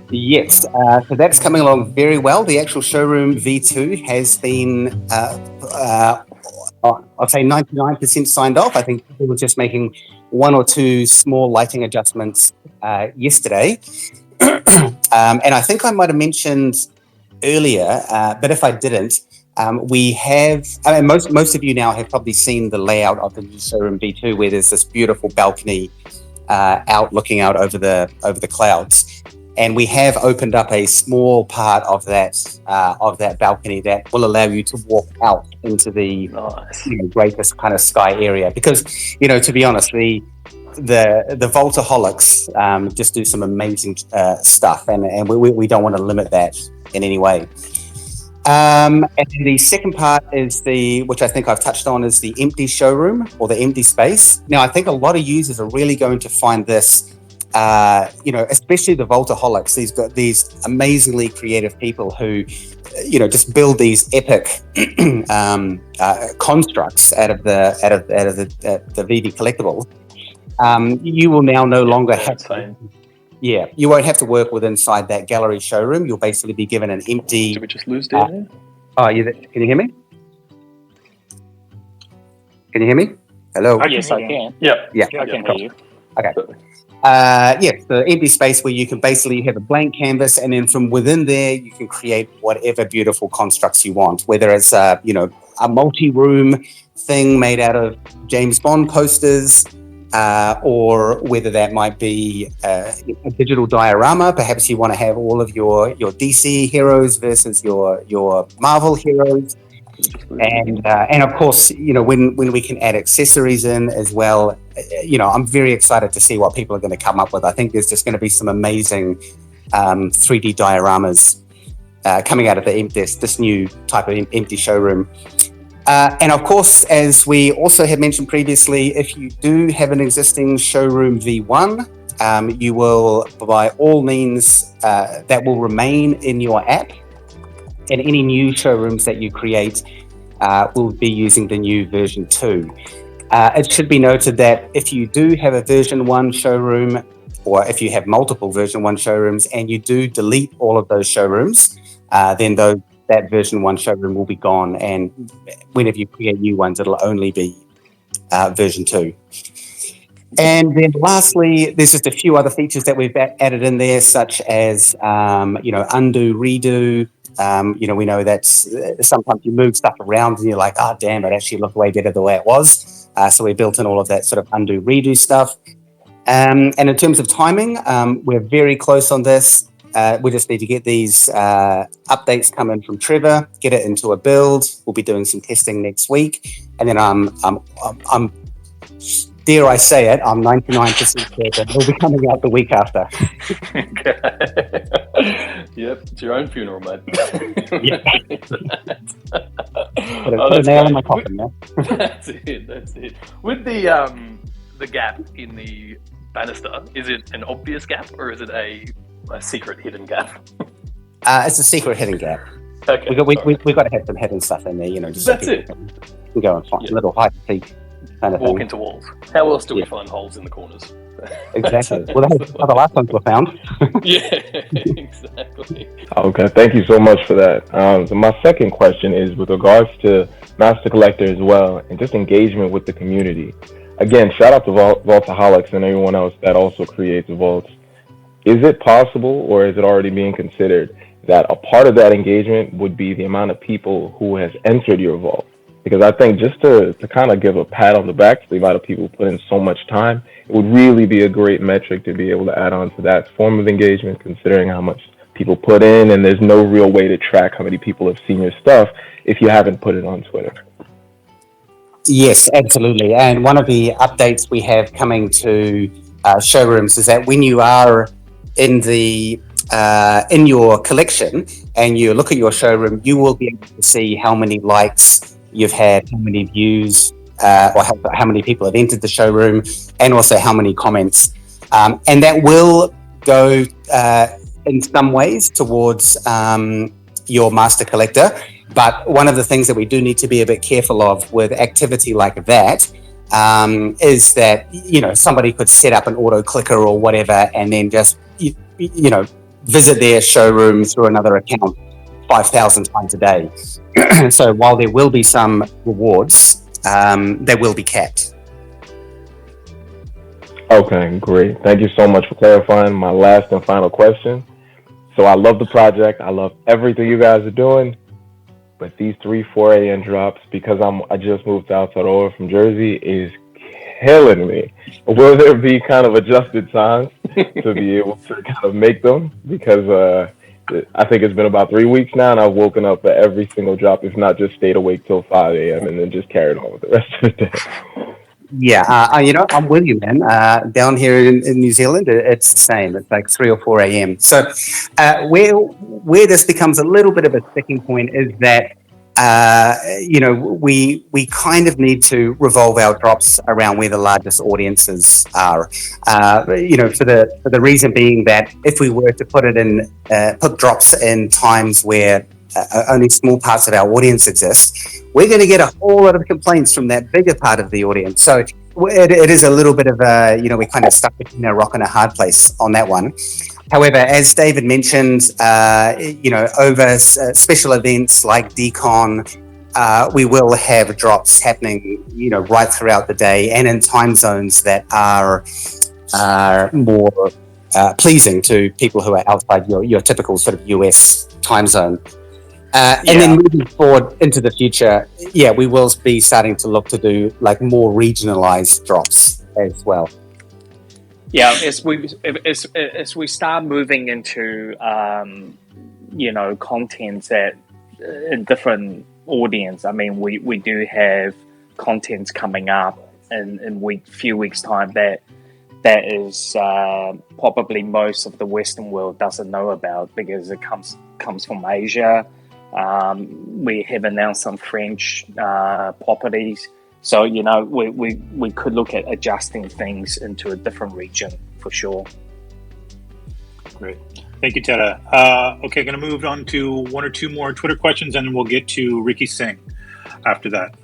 Yes, so that's coming along very well. The actual showroom V2 has been, I'd say 99% signed off. I think we were just making one or two small lighting adjustments yesterday. And I think I might have mentioned earlier, but if I didn't, we have, I mean, most of you now have probably seen the layout of the new showroom V2, where there's this beautiful balcony looking out over the clouds. And we have opened up a small part of that balcony that will allow you to walk out into the greatest kind of sky area. Because, to be honest, the Voltaholics just do some amazing stuff, and we don't want to limit that in any way. And the second part is which I think I've touched on, is the empty showroom or the empty space. Now, I think a lot of users are really going to find this, especially the Voltaholics. These amazingly creative people who, just build these epic constructs out of the VeVe collectibles. You will now no longer have to. Yeah, you won't have to work with inside that gallery showroom. You'll basically be given an empty. Did we just lose Dan? Oh, can you hear me? Can you hear me? Hello. Yes, I can. Yeah, I can hear you. Okay. Yes, the empty space where you can basically have a blank canvas, and then from within there you can create whatever beautiful constructs you want. Whether it's a multi-room thing made out of James Bond posters. Or whether that might be a digital diorama. Perhaps you want to have all of your DC heroes versus your Marvel heroes, and of course, when we can add accessories in as well. I'm very excited to see what people are going to come up with. I think there's just going to be some amazing 3D dioramas coming out of this new type of empty showroom. And of course, as we also had mentioned previously, if you do have an existing showroom V1, you will, by all means, that will remain in your app. And any new showrooms that you create will be using the new version 2. It should be noted that if you do have a version 1 showroom, or if you have multiple version 1 showrooms and you do delete all of those showrooms, then that version 1 showroom will be gone, and whenever you create new ones, it'll only be version 2. And then lastly, there's just a few other features that we've added in there, such as undo, redo. We know that sometimes you move stuff around and you're like, oh damn, it actually looked way better the way it was. So we built in all of that sort of undo, redo stuff. And in terms of timing, we're very close on this. We just need to get these updates coming from Trevor, get it into a build. We'll be doing some testing next week, and then I'm dare I say it, I'm 99% certain it'll be coming out the week after. Yep, it's your own funeral, mate. Yeah. Put a nail in my coffin, man. That's it. With the gap in the banister, is it an obvious gap or is it a secret hidden gap? It's a secret hidden gap. Okay. We got to have some hidden stuff in there, just that's so it. Can go and find a little hide and seek kind of walk thing. into walls. How else do we find holes in the corners? Exactly. Well, that's how the last ones were found. Yeah, exactly. Okay, thank you so much for that. So my second question is with regards to Master Collector as well, and just engagement with the community. Again, shout out to Voltaholics and everyone else that also creates vaults. Is it possible, or is it already being considered, that a part of that engagement would be the amount of people who has entered your vault? Because I think just to kind of give a pat on the back to the amount of people who put in so much time, it would really be a great metric to be able to add on to that form of engagement, considering how much people put in, and there's no real way to track how many people have seen your stuff if you haven't put it on Twitter. Yes, absolutely. And one of the updates we have coming to showrooms is that when you are in your collection and you look at your showroom, you will be able to see how many likes you've had, how many views, or how many people have entered the showroom, and also how many comments. And that will go in some ways towards your master collector. But one of the things that we do need to be a bit careful of with activity like that is that, somebody could set up an auto clicker or whatever, and then just, visit their showroom through another account 5,000 times a day. So while there will be some rewards, they will be capped. Okay, great. Thank you so much for clarifying. My last and final question. So I love the project. I love everything you guys are doing. But these 4 a.m. drops, because I just moved outside over from Jersey, is killing me. Will there be kind of adjusted times to be able to kind of make them? Because I think it's been about 3 weeks now, and I've woken up for every single drop, if not just stayed awake till 5 a.m. and then just carried on with the rest of the day. Yeah, I'm with you, man. Down here in New Zealand, it's the same. It's like 3 or 4 a.m. So where this becomes a little bit of a sticking point is that we kind of need to revolve our drops around where the largest audiences are. For the reason being that if we were to put drops in times where only small parts of our audience exist, we're going to get a whole lot of complaints from that bigger part of the audience. So it is a little bit of we're kind of stuck between a rock and a hard place on that one. However, as David mentioned, over special events like DCon, we will have drops happening, right throughout the day and in time zones that are more pleasing to people who are outside your typical sort of US time zone. And then moving forward into the future, we will be starting to look to do like more regionalized drops as well. Yeah, as we start moving into contents that in different audience. I mean, we do have contents coming up in few weeks time that is probably most of the Western world doesn't know about because it comes from Asia. We have announced some French properties. So, we could look at adjusting things into a different region for sure. Great. Thank you, Teta. Okay, going to move on to one or two more Twitter questions, and then we'll get to Ricky Singh after that.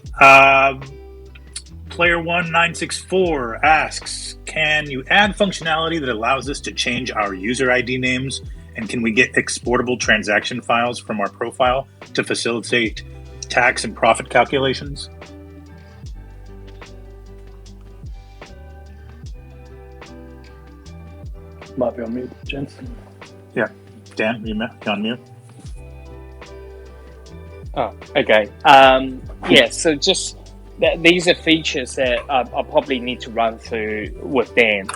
Player1964 asks, can you add functionality that allows us to change our user ID names? And can we get exportable transaction files from our profile to facilitate tax and profit calculations? Might be on mute, gents. Yeah. Dan, you on mute? Oh, okay. So just these are features that I probably need to run through with Dan.